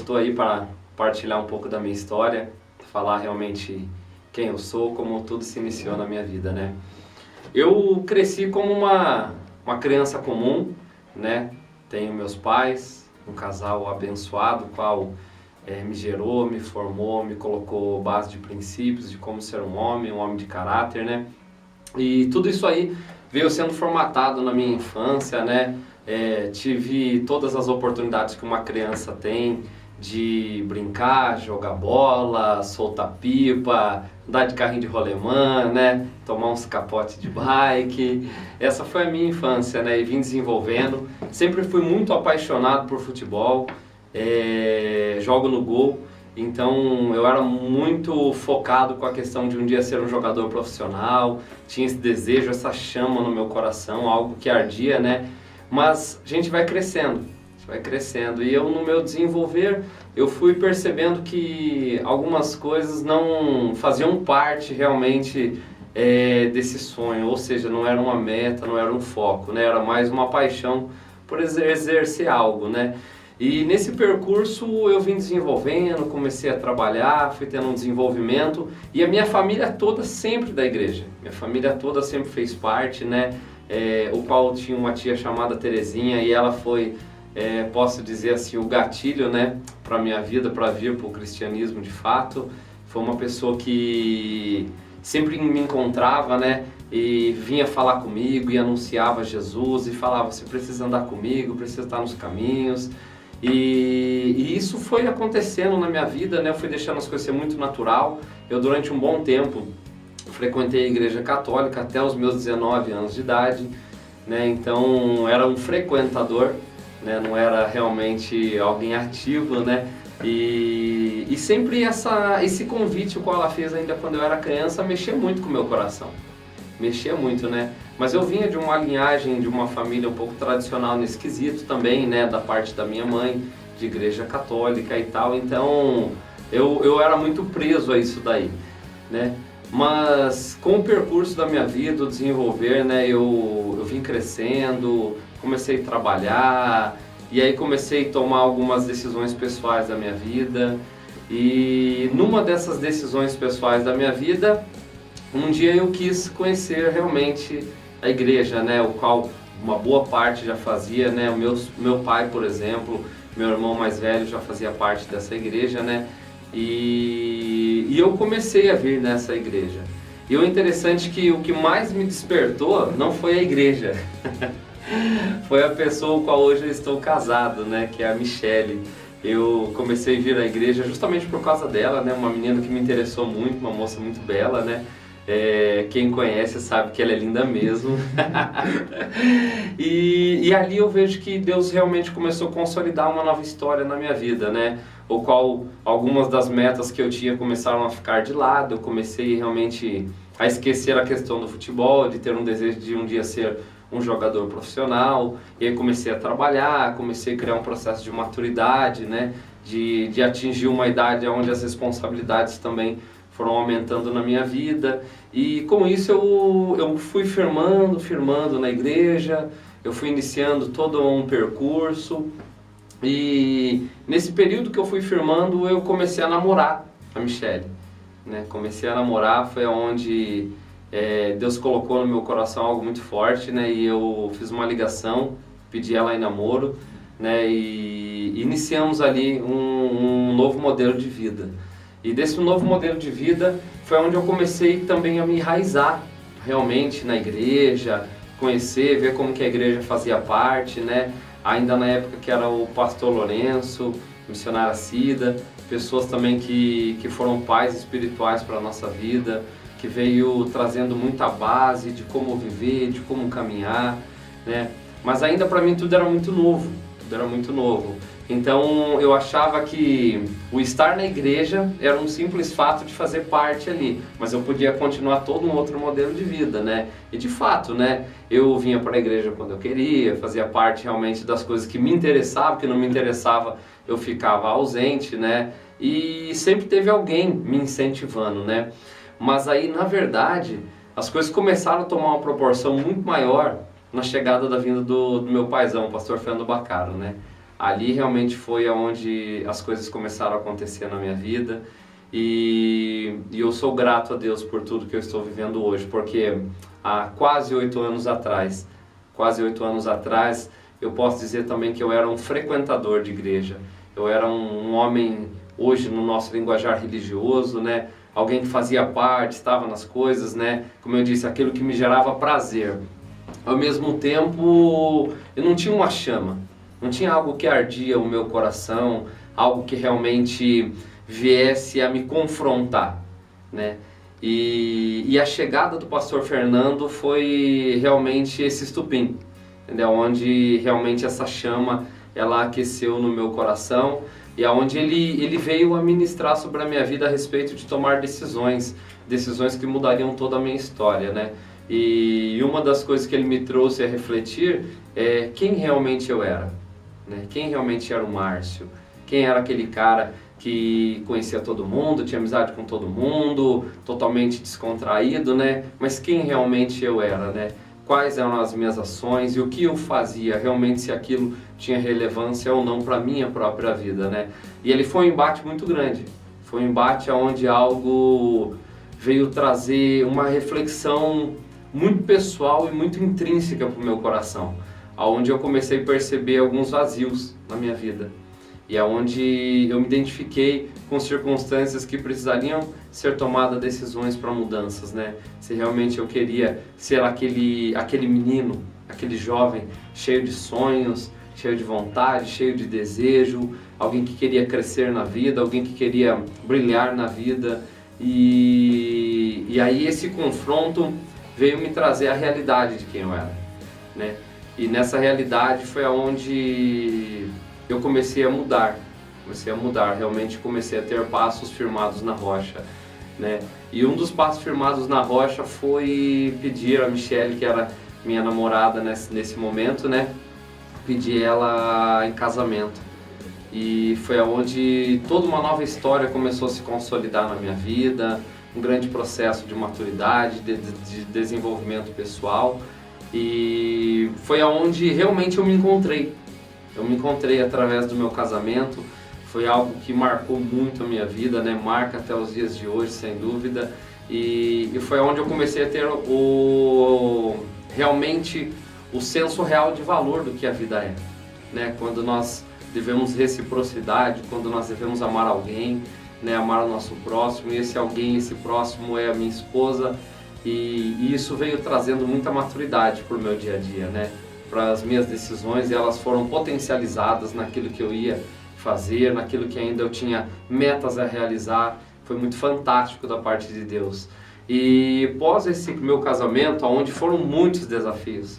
estou aí para partilhar um pouco da minha história, falar realmente quem eu sou, como tudo se iniciou na minha vida, né? Eu cresci como uma criança comum, né? Tenho meus pais, um casal abençoado, o qual me gerou, me formou, me colocou base de princípios de como ser um homem de caráter, né? E tudo isso aí veio sendo formatado na minha infância, né? Tive todas as oportunidades que uma criança tem de brincar, jogar bola, soltar pipa, andar de carrinho de rolemã, né? Tomar uns capotes de bike. Essa foi a minha infância, né? E vim desenvolvendo. Sempre fui muito apaixonado por futebol, jogo no gol. Então eu era muito focado com a questão de um dia ser um jogador profissional, tinha esse desejo, essa chama no meu coração, algo que ardia, né? Mas a gente vai crescendo e eu no meu desenvolver eu fui percebendo que algumas coisas não faziam parte realmente desse sonho, ou seja, não era uma meta, não era um foco, né? Era mais uma paixão por exercer algo, né? E nesse percurso eu vim desenvolvendo, comecei a trabalhar, fui tendo um desenvolvimento e a minha família toda sempre da igreja, minha família toda sempre fez parte, né? O qual tinha uma tia chamada Terezinha e ela foi, posso dizer assim, o gatilho, né, para a minha vida, para vir para o cristianismo de fato. Foi uma pessoa que sempre me encontrava, né, e vinha falar comigo e anunciava Jesus e falava, você precisa andar comigo, precisa estar nos caminhos. E isso foi acontecendo na minha vida, né, eu fui deixando as coisas ser muito natural. Eu durante um bom tempo frequentei a igreja católica até os meus 19 anos de idade, né? Então era um frequentador, né? Não era realmente alguém ativo, né? E sempre esse convite o qual ela fez ainda quando eu era criança mexia muito com o meu coração, mexia muito, né? Mas eu vinha de uma linhagem, de uma família um pouco tradicional nesse quesito também, né? Da parte da minha mãe, de igreja católica e tal, então eu era muito preso a isso daí, né? Mas com o percurso da minha vida, o desenvolver, né, eu vim crescendo, comecei a trabalhar e aí comecei a tomar algumas decisões pessoais da minha vida. E numa dessas decisões pessoais da minha vida, um dia eu quis conhecer realmente a igreja, né, o qual uma boa parte já fazia, né, meu pai, por exemplo, meu irmão mais velho já fazia parte dessa igreja, né. E eu comecei a vir nessa igreja. E o interessante é que o que mais me despertou não foi a igreja, foi a pessoa com a qual hoje eu estou casado, né, que é a Michele. Eu comecei a vir à igreja justamente por causa dela, né, uma menina que me interessou muito, uma moça muito bela, né. Quem conhece sabe que ela é linda mesmo. E ali eu vejo que Deus realmente começou a consolidar uma nova história na minha vida, né? O qual algumas das metas que eu tinha começaram a ficar de lado. Eu comecei realmente a esquecer a questão do futebol, de ter um desejo de um dia ser um jogador profissional. E aí comecei a trabalhar, comecei a criar um processo de maturidade, né? De atingir uma idade onde as responsabilidades também foram aumentando na minha vida. E com isso eu fui firmando na igreja, eu fui iniciando todo um percurso. E nesse período que eu fui firmando, eu comecei a namorar a Michele, né? Comecei a namorar, foi onde Deus colocou no meu coração algo muito forte, né? E eu fiz uma ligação, pedi ela em namoro, né? E iniciamos ali um novo modelo de vida. E desse novo modelo de vida foi onde eu comecei também a me enraizar realmente na igreja, conhecer, ver como que a igreja fazia parte, né? Ainda na época que era o pastor Lourenço, missionária Cida, pessoas também que foram pais espirituais para a nossa vida, que veio trazendo muita base de como viver, de como caminhar, né? Mas ainda para mim tudo era muito novo, Então eu achava que o estar na igreja era um simples fato de fazer parte ali, mas eu podia continuar todo um outro modelo de vida, né? E de fato, né? Eu vinha para a igreja quando eu queria, fazia parte realmente das coisas que me interessavam, que não me interessava eu ficava ausente, né? E sempre teve alguém me incentivando, né? Mas aí, na verdade, as coisas começaram a tomar uma proporção muito maior na chegada da vinda do meu paizão, o pastor Fernando Bacaro, né? Ali realmente foi onde as coisas começaram a acontecer na minha vida. E eu sou grato a Deus por tudo que eu estou vivendo hoje, porque há quase 8 anos atrás, eu posso dizer também que eu era um frequentador de igreja. Eu era um homem, hoje no nosso linguajar religioso, né? Alguém que fazia parte, estava nas coisas, né? Como eu disse, aquilo que me gerava prazer. Ao mesmo tempo, eu não tinha uma chama, não tinha algo que ardia o meu coração, algo que realmente viesse a me confrontar, né? E a chegada do pastor Fernando foi realmente esse estupim, entendeu? Onde realmente essa chama ela aqueceu no meu coração e aonde ele veio a ministrar sobre a minha vida a respeito de tomar decisões que mudariam toda a minha história, né? E uma das coisas que ele me trouxe a refletir é quem realmente eu era, né? Quem realmente era o Márcio, quem era aquele cara que conhecia todo mundo, tinha amizade com todo mundo, totalmente descontraído, né? Mas quem realmente eu era, né? Quais eram as minhas ações e o que eu fazia, realmente se aquilo tinha relevância ou não para a minha própria vida, né? E ele foi um embate muito grande, foi um embate onde algo veio trazer uma reflexão muito pessoal e muito intrínseca para o meu coração, aonde eu comecei a perceber alguns vazios na minha vida. E é onde eu me identifiquei com circunstâncias que precisariam ser tomadas decisões para mudanças, né? Se realmente eu queria ser aquele menino, aquele jovem cheio de sonhos, cheio de vontade, cheio de desejo, alguém que queria crescer na vida, alguém que queria brilhar na vida. E aí esse confronto veio me trazer a realidade de quem eu era, né? E nessa realidade foi aonde eu comecei a mudar, realmente comecei a ter passos firmados na rocha, né? E um dos passos firmados na rocha foi pedir a Michele, que era minha namorada nesse momento, né? Pedir ela em casamento. E foi aonde toda uma nova história começou a se consolidar na minha vida, um grande processo de maturidade, de desenvolvimento pessoal. E foi aonde realmente eu me encontrei. Eu me encontrei através do meu casamento, foi algo que marcou muito a minha vida, né? Marca até os dias de hoje, sem dúvida. E foi onde eu comecei a ter realmente o senso real de valor do que a vida é, né? Quando nós devemos reciprocidade, quando nós devemos amar alguém, né? Amar o nosso próximo, e esse alguém, esse próximo é a minha esposa. E isso veio trazendo muita maturidade para o meu dia a dia, né? Para as minhas decisões, e elas foram potencializadas naquilo que eu ia fazer, naquilo que ainda eu tinha metas a realizar. Foi muito fantástico da parte de Deus. E após esse meu casamento, onde foram muitos desafios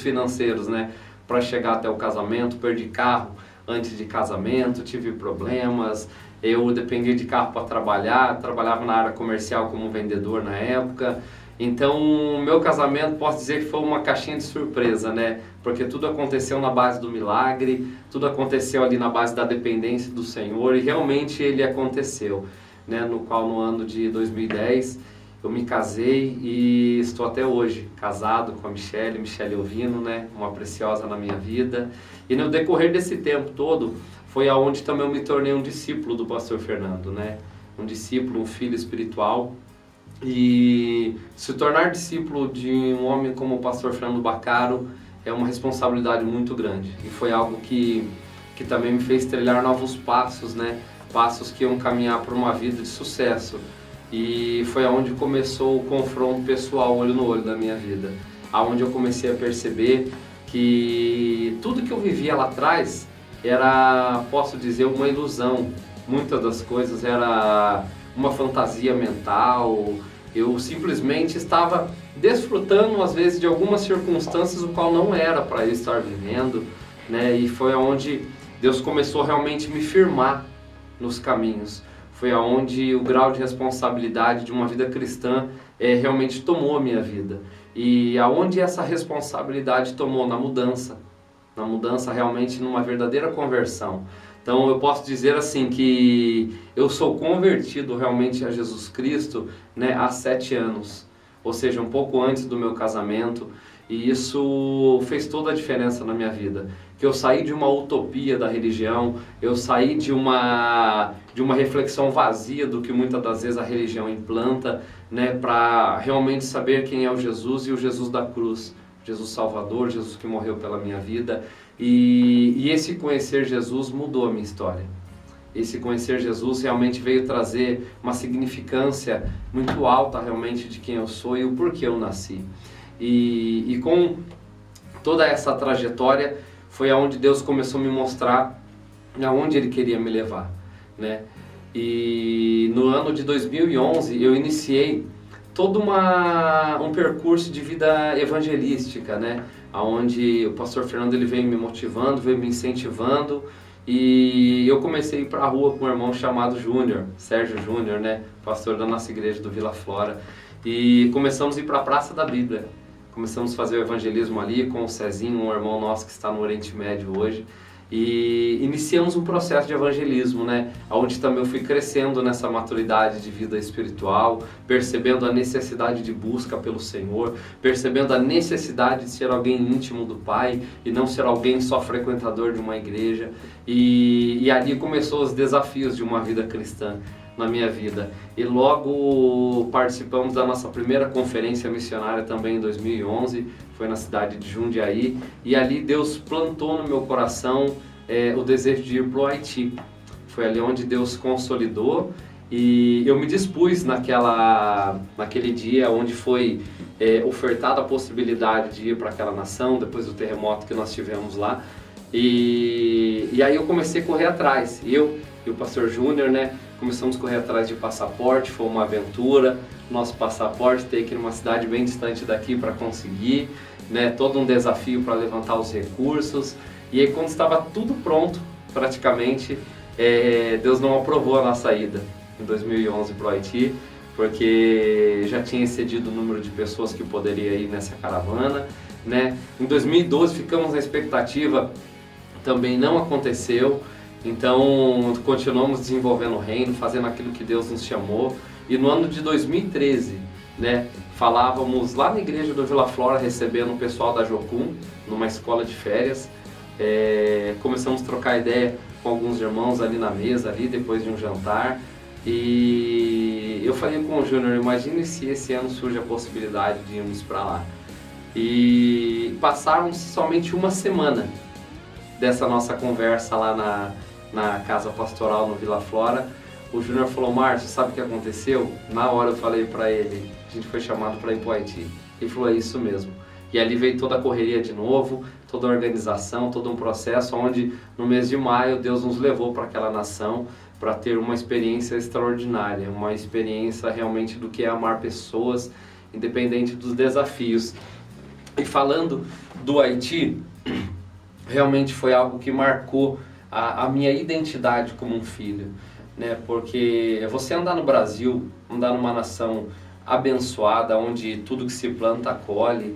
financeiros, né? Para chegar até o casamento, perdi carro antes de casamento, tive problemas, eu dependia de carro para trabalhar, trabalhava na área comercial como vendedor na época. Então, meu casamento, posso dizer que foi uma caixinha de surpresa, né? Porque tudo aconteceu na base do milagre, tudo aconteceu ali na base da dependência do Senhor, e realmente ele aconteceu, né? No qual, no ano de 2010, eu me casei e estou até hoje casado com a Michele Ovino, né? Uma preciosa na minha vida. E no decorrer desse tempo todo, foi aonde também eu me tornei um discípulo do pastor Fernando, né? Um discípulo, um filho espiritual. E se tornar discípulo de um homem como o pastor Fernando Baccaro é uma responsabilidade muito grande. E foi algo que também me fez trilhar novos passos, né? Passos que iam caminhar para uma vida de sucesso. E foi aonde começou o confronto pessoal, olho no olho da minha vida. Aonde eu comecei a perceber que tudo que eu vivia lá atrás era, posso dizer, uma ilusão. Muitas das coisas era uma fantasia mental. Eu simplesmente estava desfrutando, às vezes, de algumas circunstâncias o qual não era para eu estar vivendo, né? E foi aonde Deus começou realmente a me firmar nos caminhos. Foi aonde o grau de responsabilidade de uma vida cristã realmente tomou a minha vida. E aonde essa responsabilidade tomou? Na mudança realmente, numa verdadeira conversão. Então eu posso dizer assim que eu sou convertido realmente a Jesus Cristo, né, há 7 anos, ou seja, um pouco antes do meu casamento. E isso fez toda a diferença na minha vida. Que eu saí de uma utopia da religião, eu saí de uma reflexão vazia do que muitas das vezes a religião implanta, né, para realmente saber quem é o Jesus e o Jesus da cruz, Jesus Salvador, Jesus que morreu pela minha vida. E esse conhecer Jesus mudou a minha história. Esse conhecer Jesus realmente veio trazer uma significância muito alta realmente de quem eu sou e o porquê eu nasci. E com toda essa trajetória foi aonde Deus começou a me mostrar aonde Ele queria me levar, né? E no ano de 2011 eu iniciei todo um percurso de vida evangelística, né? Onde o pastor Fernando ele veio me motivando, veio me incentivando, e eu comecei a ir para a rua com um irmão chamado Júnior, Sérgio Júnior, né? Pastor da nossa igreja do Vila Flora, e começamos a ir para a Praça da Bíblia. Começamos a fazer o evangelismo ali com o Cezinho, um irmão nosso que está no Oriente Médio hoje. E iniciamos um processo de evangelismo, né? Onde também eu fui crescendo nessa maturidade de vida espiritual, percebendo a necessidade de busca pelo Senhor, percebendo a necessidade de ser alguém íntimo do Pai e não ser alguém só frequentador de uma igreja. E ali começou os desafios de uma vida cristã na minha vida. E logo participamos da nossa primeira conferência missionária também em 2011, foi na cidade de Jundiaí, e ali Deus plantou no meu coração o desejo de ir para o Haiti. Foi ali onde Deus consolidou, e eu me dispus naquele dia onde foi ofertada a possibilidade de ir para aquela nação, depois do terremoto que nós tivemos lá, e aí eu comecei a correr atrás, eu e o pastor Júnior, né? Começamos a correr atrás de passaporte, foi uma aventura, nosso passaporte ter que ir numa cidade bem distante daqui para conseguir, né? Todo um desafio para levantar os recursos. E aí quando estava tudo pronto, praticamente, Deus não aprovou a nossa ida em 2011 para o Haiti, porque já tinha excedido o número de pessoas que poderia ir nessa caravana, né? Em 2012 ficamos na expectativa, também não aconteceu. Então continuamos desenvolvendo o reino, fazendo aquilo que Deus nos chamou. E no ano de 2013, né, falávamos lá na igreja do Vila Flora, recebendo o pessoal da Jocum, numa escola de férias. Começamos a trocar ideia com alguns irmãos ali na mesa, ali, depois de um jantar. E eu falei com o Júnior, imagine se esse ano surge a possibilidade de irmos para lá. E passaram somente uma semana dessa nossa conversa lá na casa pastoral no Vila Flora. O Júnior falou: Márcio, sabe o que aconteceu? Na hora eu falei para ele, a gente foi chamado para ir para o Haiti. Ele falou: é isso mesmo. E ali veio toda a correria de novo, toda a organização, todo um processo, onde no mês de maio Deus nos levou para aquela nação para ter uma experiência extraordinária, uma experiência realmente do que é amar pessoas, independente dos desafios. E falando do Haiti, realmente foi algo que marcou a minha identidade como um filho, né? Porque você andar no Brasil, andar numa nação abençoada, onde tudo que se planta colhe,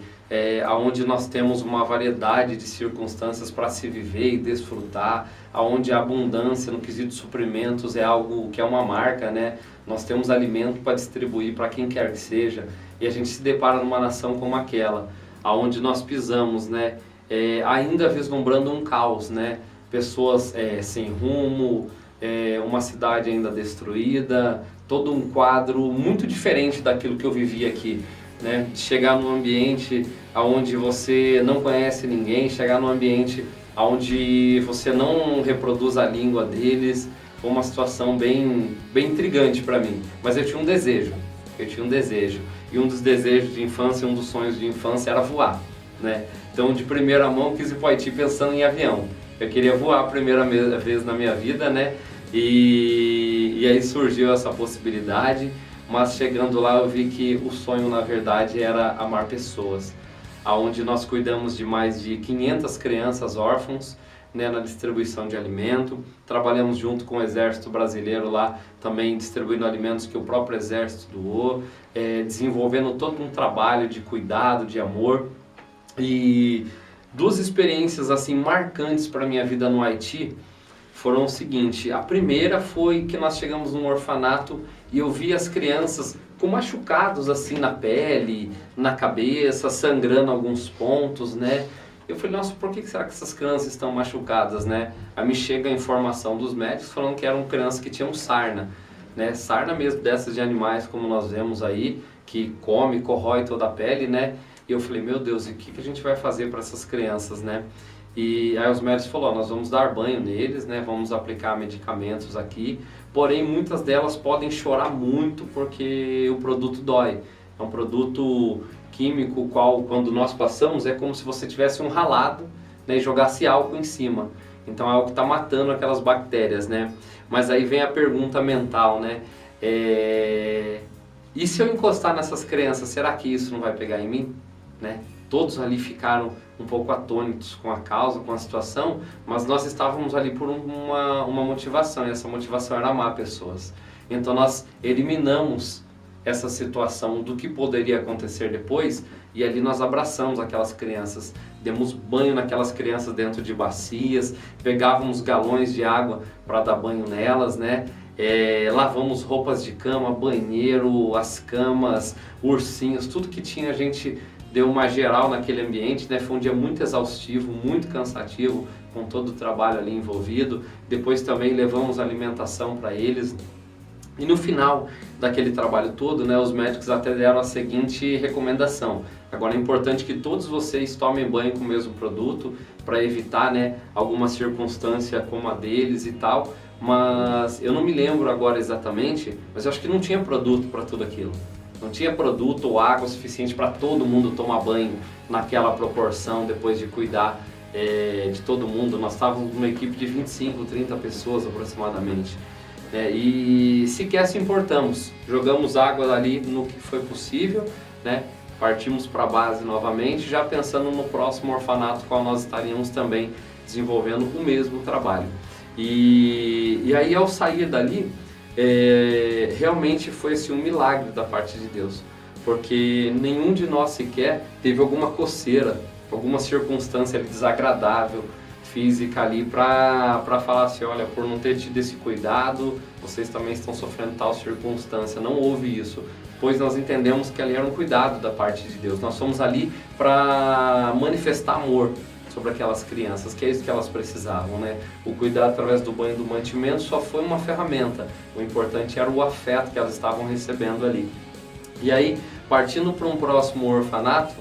onde nós temos uma variedade de circunstâncias para se viver e desfrutar, onde a abundância no quesito suprimentos é algo que é uma marca, né? Nós temos alimento para distribuir para quem quer que seja, e a gente se depara numa nação como aquela, onde nós pisamos, né? Ainda vislumbrando um caos, né? Pessoas sem rumo, uma cidade ainda destruída, todo um quadro muito diferente daquilo que eu vivi aqui, né? Chegar num ambiente onde você não conhece ninguém, chegar num ambiente onde você não reproduz a língua deles, foi uma situação bem intrigante para mim. Mas eu tinha um desejo, e um dos desejos de infância, um dos sonhos de infância era voar, né? Então, de primeira mão, quis ir para o Haiti pensando em avião. Eu queria voar a primeira vez na minha vida, né? E aí surgiu essa possibilidade, mas chegando lá eu vi que o sonho, na verdade, era amar pessoas. Onde nós cuidamos de mais de 500 crianças órfãos, né, na distribuição de alimento. Trabalhamos junto com o Exército Brasileiro lá, também distribuindo alimentos que o próprio Exército doou, desenvolvendo todo um trabalho de cuidado, de amor. E duas experiências assim marcantes para a minha vida no Haiti foram o seguinte: a primeira foi que nós chegamos num orfanato e eu vi as crianças com machucados assim na pele, na cabeça, sangrando alguns pontos, né? Eu falei, nossa, por que será que essas crianças estão machucadas, né? Aí me chega a informação dos médicos falando que eram crianças que tinham sarna, né? Sarna mesmo dessas de animais, como nós vemos aí, que come, corrói toda a pele, né? E eu falei, meu Deus, e o que a gente vai fazer para essas crianças, né? E aí os médicos falaram, nós vamos dar banho neles, né? Vamos aplicar medicamentos aqui, porém muitas delas podem chorar muito porque o produto dói. É um produto químico, qual quando nós passamos é como se você tivesse um ralado, né, e jogasse álcool em cima. Então é algo que está matando aquelas bactérias, né? Mas aí vem a pergunta mental, né? E se eu encostar nessas crianças, será que isso não vai pegar em mim? Né? Todos ali ficaram um pouco atônitos com a causa, com a situação, mas nós estávamos ali por uma motivação, e essa motivação era amar pessoas. Então nós eliminamos essa situação do que poderia acontecer depois, e ali nós abraçamos aquelas crianças, demos banho naquelas crianças dentro de bacias, pegávamos galões de água para dar banho nelas, né? Lavamos roupas de cama, banheiro, as camas, ursinhos, tudo que tinha a gente deu uma geral naquele ambiente, né? Foi um dia muito exaustivo, muito cansativo, com todo o trabalho ali envolvido. Depois também levamos alimentação para eles. E no final daquele trabalho todo, né, os médicos até deram a seguinte recomendação. Agora é importante que todos vocês tomem banho com o mesmo produto para evitar, né, alguma circunstância como a deles e tal. Mas eu não me lembro agora exatamente, mas eu acho que não tinha produto para tudo aquilo. Não tinha produto ou água suficiente para todo mundo tomar banho naquela proporção depois de cuidar de todo mundo. Nós estávamos numa equipe de 25, 30 pessoas aproximadamente. E sequer se importamos, jogamos água ali no que foi possível, né? Partimos para a base novamente, já pensando no próximo orfanato, qual nós estaríamos também desenvolvendo o mesmo trabalho. E aí ao sair dali, realmente foi assim, um milagre da parte de Deus, porque nenhum de nós sequer teve alguma coceira, alguma circunstância desagradável física ali para falar assim, olha, por não ter tido esse cuidado, vocês também estão sofrendo tal circunstância. Não houve isso, pois nós entendemos que ali era um cuidado da parte de Deus. Nós fomos ali para manifestar amor sobre aquelas crianças, que é isso que elas precisavam, né? O cuidado através do banho e do mantimento só foi uma ferramenta. O importante era o afeto que elas estavam recebendo ali. E aí, partindo para um próximo orfanato,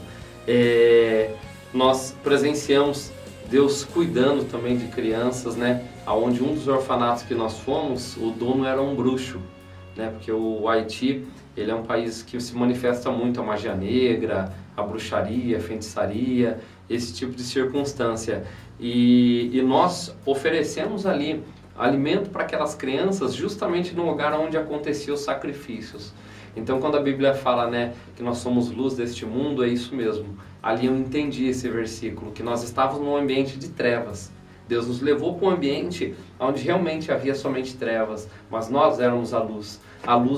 nós presenciamos Deus cuidando também de crianças, né? Aonde um dos orfanatos que nós fomos, o dono era um bruxo, né? Porque o Haiti, ele é um país que se manifesta muito a magia negra, a bruxaria, a feitiçaria, esse tipo de circunstância. E nós oferecemos ali alimento para aquelas crianças justamente no lugar onde aconteciam os sacrifícios. Então quando a Bíblia fala, né, que nós somos luz deste mundo, é isso mesmo. Ali eu entendi esse versículo, que nós estávamos num ambiente de trevas. Deus nos levou para um ambiente onde realmente havia somente trevas, mas nós éramos a luz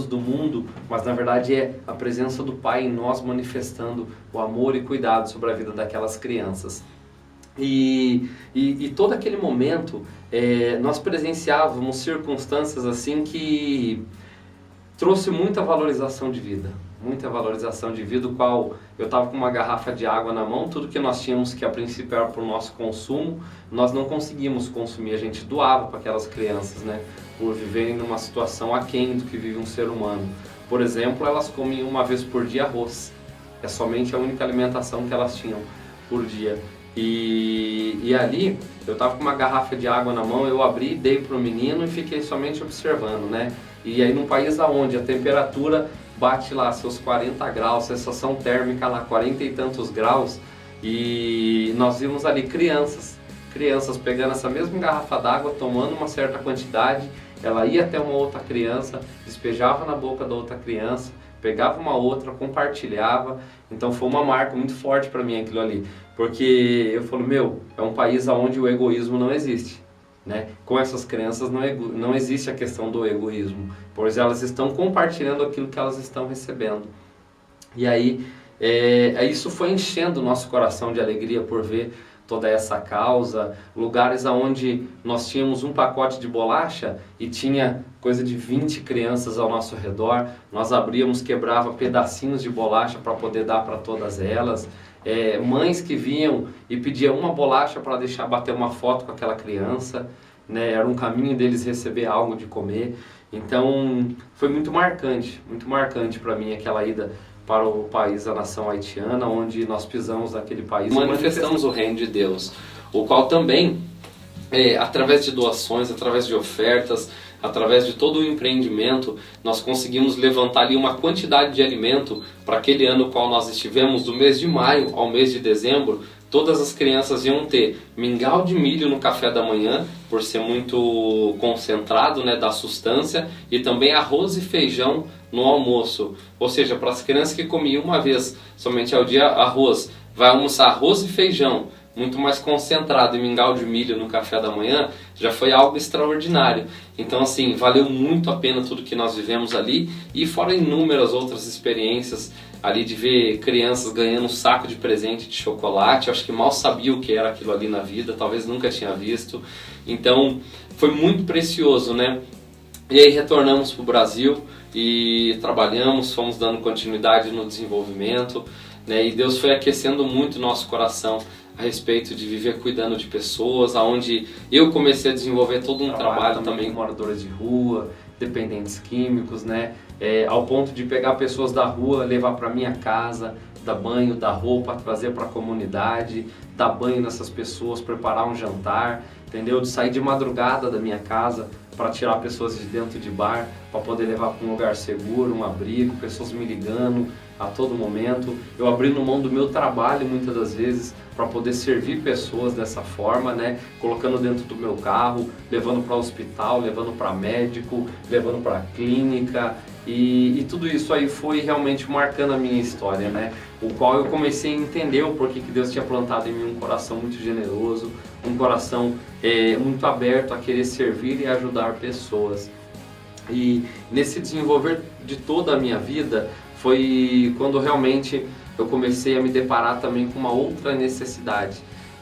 do mundo, mas na verdade é a presença do Pai em nós manifestando o amor e cuidado sobre a vida daquelas crianças. E todo aquele momento, nós presenciávamos circunstâncias assim que trouxe muita valorização de vida, o qual eu estava com uma garrafa de água na mão, tudo que nós tínhamos que a princípio era para o nosso consumo, nós não conseguimos consumir, a gente doava para aquelas crianças, né, por viverem numa situação aquém do que vive um ser humano. Por exemplo, elas comiam uma vez por dia arroz, é somente a única alimentação que elas tinham por dia. E ali, eu estava com uma garrafa de água na mão, eu abri, dei para o menino e fiquei somente observando, né? E aí num país onde a temperatura bate lá seus 40 graus, sensação térmica lá 40 e tantos graus, e nós vimos ali crianças pegando essa mesma garrafa d'água, tomando uma certa quantidade, ela ia até uma outra criança, despejava na boca da outra criança, pegava uma outra, compartilhava. Então foi uma marca muito forte para mim aquilo ali, porque eu falo, é um país onde o egoísmo não existe, né? Com essas crianças não existe a questão do egoísmo, pois elas estão compartilhando aquilo que elas estão recebendo. E aí isso foi enchendo o nosso coração de alegria por ver toda essa causa, lugares onde nós tínhamos um pacote de bolacha e tinha coisa de 20 crianças ao nosso redor, nós abríamos, quebrava pedacinhos de bolacha para poder dar para todas elas, mães que vinham e pediam uma bolacha para deixar bater uma foto com aquela criança, né? Era um caminho deles receber algo de comer. Então foi muito marcante para mim aquela ida para o país, a nação haitiana, onde nós pisamos naquele país. Manifestamos o reino de Deus, o qual também, através de doações, através de ofertas, através de todo o empreendimento, nós conseguimos levantar ali uma quantidade de alimento para aquele ano no qual nós estivemos, do mês de maio ao mês de dezembro. Todas as crianças iam ter mingau de milho no café da manhã, por ser muito concentrado, né, da sustância, e também arroz e feijão no almoço. Ou seja, para as crianças que comiam uma vez somente ao dia arroz, vai almoçar arroz e feijão, muito mais concentrado, e mingau de milho no café da manhã, já foi algo extraordinário. Então, assim, valeu muito a pena tudo que nós vivemos ali, e fora inúmeras outras experiências ali de ver crianças ganhando um saco de presente de chocolate. Eu acho que mal sabia o que era aquilo ali na vida, talvez nunca tinha visto. Então foi muito precioso, né? E aí retornamos para o Brasil e trabalhamos, fomos dando continuidade no desenvolvimento, né? E Deus foi aquecendo muito o nosso coração a respeito de viver cuidando de pessoas, aonde eu comecei a desenvolver todo um trabalho também com moradores de rua, dependentes químicos, né? Ao ponto de pegar pessoas da rua, levar para minha casa, dar banho, dar roupa, trazer para a comunidade, dar banho nessas pessoas, preparar um jantar, entendeu? De sair de madrugada da minha casa para tirar pessoas de dentro de bar, para poder levar para um lugar seguro, um abrigo, pessoas me ligando a todo momento, eu abrindo mão do meu trabalho muitas das vezes para poder servir pessoas dessa forma, né? Colocando dentro do meu carro, levando para o hospital, levando para médico, levando para clínica, e tudo isso aí foi realmente marcando a minha história, né? O qual eu comecei a entender o porquê que Deus tinha plantado em mim um coração muito generoso, um coração muito aberto a querer servir e ajudar pessoas. E nesse desenvolver de toda a minha vida foi quando realmente eu comecei a me deparar também com uma outra necessidade,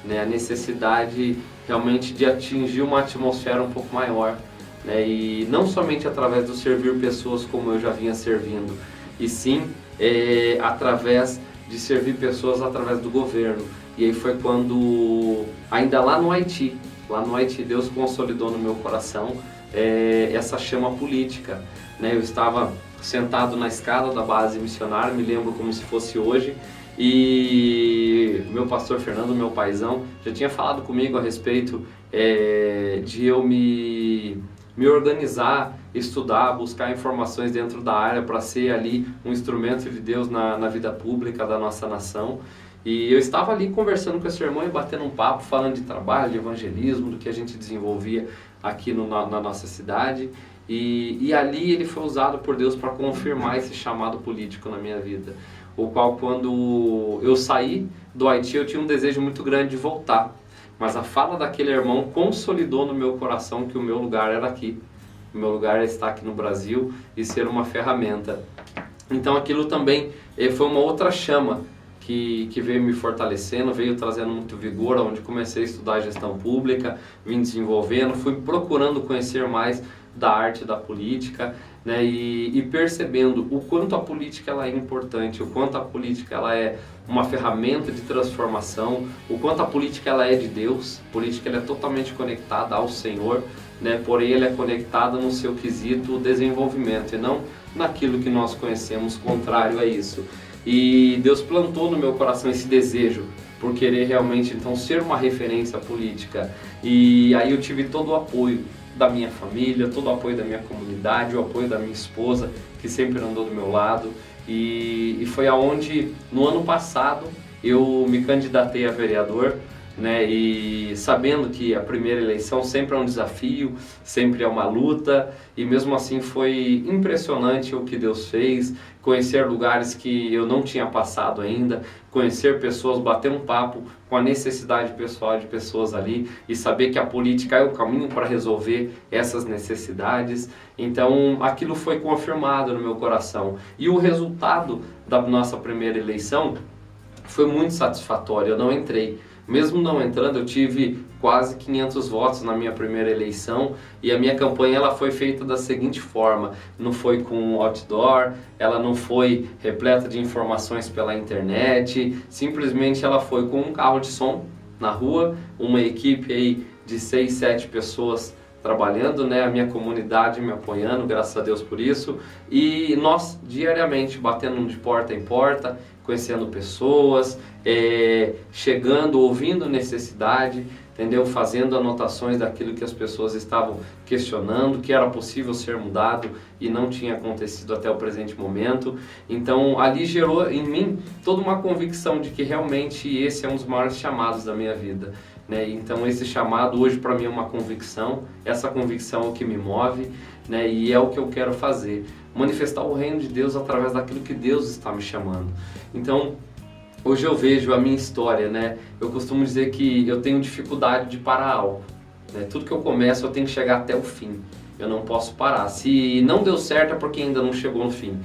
né? A necessidade realmente de atingir uma atmosfera um pouco maior, né? E não somente através do servir pessoas como eu já vinha servindo, e sim através de servir pessoas através do governo. E aí foi quando, ainda lá no Haiti, Deus consolidou no meu coração essa chama política, né? Eu estava sentado na escada da base missionária, me lembro como se fosse hoje, e meu pastor Fernando, meu paizão, já tinha falado comigo a respeito de eu me organizar, estudar, buscar informações dentro da área para ser ali um instrumento de Deus na vida pública da nossa nação. E eu estava ali conversando com esse irmão e batendo um papo, falando de trabalho, de evangelismo, do que a gente desenvolvia aqui na nossa cidade. E ali ele foi usado por Deus para confirmar esse chamado político na minha vida. O qual, quando eu saí do Haiti, eu tinha um desejo muito grande de voltar. Mas a fala daquele irmão consolidou no meu coração que o meu lugar era aqui. O meu lugar é estar aqui no Brasil e ser uma ferramenta. Então aquilo também foi uma outra chama que veio me fortalecendo, veio trazendo muito vigor, onde comecei a estudar gestão pública, vim desenvolvendo, fui procurando conhecer mais da arte da política, né, e percebendo o quanto a política ela é importante, o quanto a política ela é uma ferramenta de transformação, o quanto a política ela é de Deus. A política ela é totalmente conectada ao Senhor, né, porém ela é conectada no seu quesito desenvolvimento e não naquilo que nós conhecemos contrário a isso. E Deus plantou no meu coração esse desejo por querer realmente então ser uma referência política, e aí eu tive todo o apoio da minha família, todo o apoio da minha comunidade, o apoio da minha esposa, que sempre andou do meu lado, e foi aonde no ano passado eu me candidatei a vereador, né, e sabendo que a primeira eleição sempre é um desafio, sempre é uma luta, e mesmo assim foi impressionante o que Deus fez, conhecer lugares que eu não tinha passado ainda, conhecer pessoas, bater um papo com a necessidade pessoal de pessoas ali e saber que a política é o caminho para resolver essas necessidades. Então aquilo foi confirmado no meu coração, e o resultado da nossa primeira eleição foi muito satisfatório. Eu não entrei, Mesmo não entrando, eu tive quase 500 votos na minha primeira eleição e a minha campanha ela foi feita da seguinte forma: não foi com outdoor, ela não foi repleta de informações pela internet, simplesmente ela foi com um carro de som na rua, uma equipe aí de 6, 7 pessoas trabalhando, né, a minha comunidade me apoiando, graças a Deus por isso, e nós diariamente batendo de porta em porta, conhecendo pessoas, chegando, ouvindo necessidade, entendeu? Fazendo anotações daquilo que as pessoas estavam questionando, que era possível ser mudado e não tinha acontecido até o presente momento. Então ali gerou em mim toda uma convicção de que realmente esse é um dos maiores chamados da minha vida, né? Então esse chamado hoje para mim é uma convicção, essa convicção é o que me move, né? E é o que eu quero fazer, manifestar o reino de Deus através daquilo que Deus está me chamando. Então hoje eu vejo a minha história, né? Eu costumo dizer que eu tenho dificuldade de parar algo, né? Tudo que eu começo eu tenho que chegar até o fim, eu não posso parar. Se não deu certo é porque ainda não chegou no fim.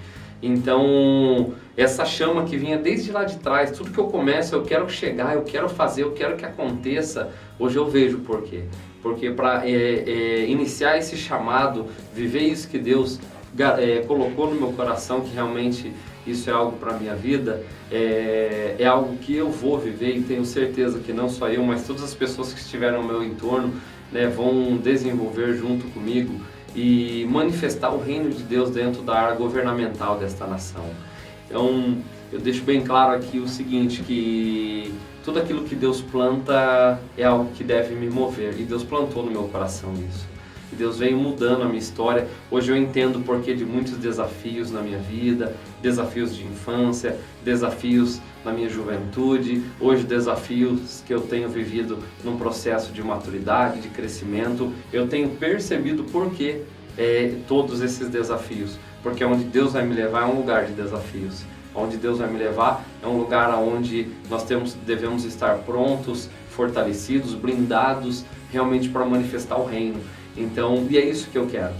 Então essa chama que vinha desde lá de trás, tudo que eu começo eu quero chegar, eu quero fazer, eu quero que aconteça. Hoje eu vejo por quê. Porque para iniciar esse chamado, viver isso que Deus colocou no meu coração, que realmente isso é algo para a minha vida, é algo que eu vou viver e tenho certeza que não só eu, mas todas as pessoas que estiveram ao meu entorno, né, vão desenvolver junto comigo e manifestar o reino de Deus dentro da área governamental desta nação. Então eu deixo bem claro aqui o seguinte, que tudo aquilo que Deus planta é algo que deve me mover, e Deus plantou no meu coração isso. Deus veio mudando a minha história. Hoje eu entendo o porquê de muitos desafios na minha vida, desafios de infância, desafios na minha juventude, hoje desafios que eu tenho vivido num processo de maturidade, de crescimento. Eu tenho percebido porquê todos esses desafios, porque onde Deus vai me levar é um lugar de desafios. Onde Deus vai me levar é um lugar onde nós devemos estar prontos, fortalecidos, blindados, realmente para manifestar o reino. Então, e é isso que eu quero,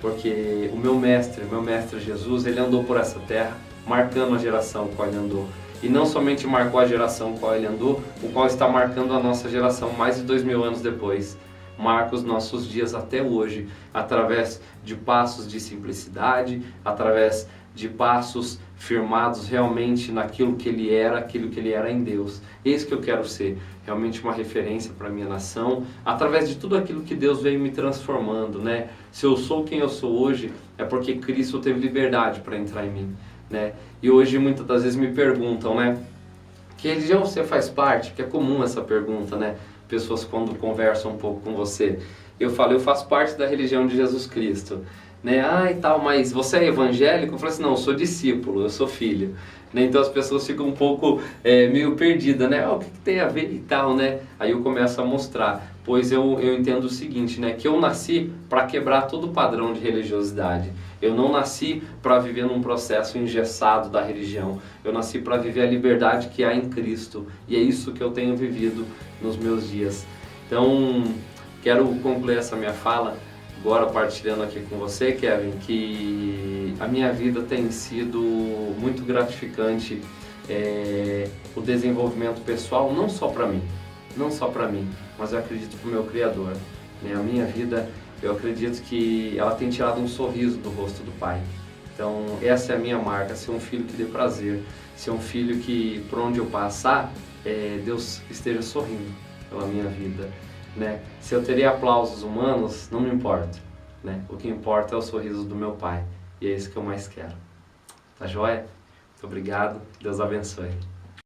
porque o meu mestre Jesus, ele andou por essa terra, marcando a geração qual ele andou. E não somente marcou a geração qual ele andou, o qual está marcando a nossa geração mais de 2000 anos depois. Marca os nossos dias até hoje, através de passos de simplicidade, através de passos firmados realmente naquilo que ele era, aquilo que ele era em Deus. Eis que eu quero ser, realmente uma referência para a minha nação, através de tudo aquilo que Deus veio me transformando, né? Se eu sou quem eu sou hoje, é porque Cristo teve liberdade para entrar em mim, né? E hoje muitas das vezes me perguntam, né? Que religião você faz parte? Que é comum essa pergunta, né? Pessoas quando conversam um pouco com você. Eu falo, eu faço parte da religião de Jesus Cristo. Né? Ah, e tal, mas você é evangélico? Eu falei assim, não, eu sou discípulo, eu sou filho. Né? Então as pessoas ficam um pouco meio perdidas, né? O que tem a ver e tal, né? Aí eu começo a mostrar, pois eu entendo o seguinte, né? Que eu nasci para quebrar todo o padrão de religiosidade. Eu não nasci para viver num processo engessado da religião. Eu nasci para viver a liberdade que há em Cristo. E é isso que eu tenho vivido nos meus dias. Então, quero concluir essa minha fala agora partilhando aqui com você, Kevin, que a minha vida tem sido muito gratificante, o desenvolvimento pessoal, não só para mim, mas eu acredito para o meu Criador. Né? A minha vida, eu acredito que ela tem tirado um sorriso do rosto do Pai. Então essa é a minha marca, ser um filho que dê prazer, ser um filho que por onde eu passar, Deus esteja sorrindo pela minha vida. Né? Se eu teria aplausos humanos, não me importa, né? O que importa é o sorriso do meu Pai, e é isso que eu mais quero. Tá joia? Muito obrigado, Deus abençoe.